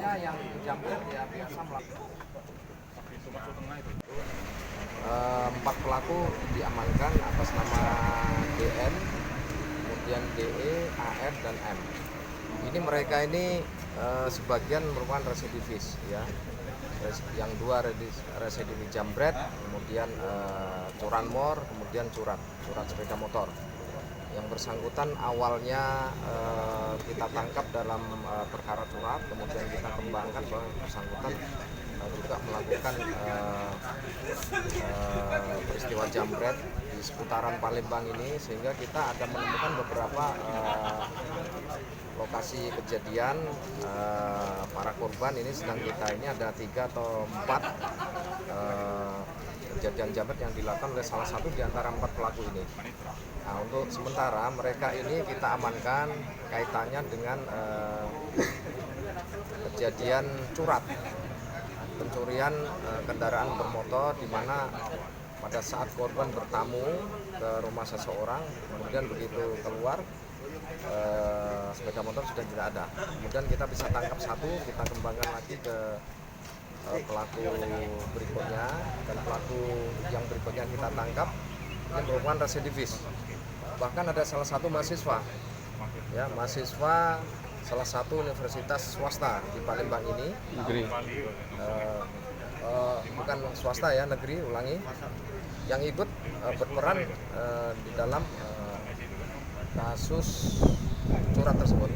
Modusnya yang jambret ya biasa melakukan. 4 pelaku diamankan atas nama DN, kemudian DE, AR, dan M. Ini mereka ini sebagian merupakan residivis ya. Yang 2 residivis jambret, kemudian curanmor, kemudian curat sepeda motor. Yang bersangkutan awalnya kita tangkap dalam perkara curat, kemudian kita kembangkan bahwa bersangkutan juga melakukan peristiwa jambret di seputaran Palembang ini, sehingga kita ada menemukan beberapa lokasi kejadian. Para korban ini sedang kita ini ada 3 atau 4 kejadian jambret yang dilakukan oleh salah satu di antara 4 pelaku ini. Nah, untuk sementara mereka ini kita amankan kaitannya dengan kejadian curat, pencurian kendaraan bermotor, di mana pada saat korban bertamu ke rumah seseorang, kemudian begitu keluar sepeda motor sudah tidak ada. Kemudian kita bisa tangkap 1, kita kembangkan lagi ke pelaku berikutnya, dan pelaku yang berikutnya kita tangkap ini merupakan residivis. Bahkan ada salah satu mahasiswa salah satu universitas swasta di Palembang ini, negeri, bukan swasta ya, negeri, ulangi, yang ikut berperan di dalam kasus curat tersebut.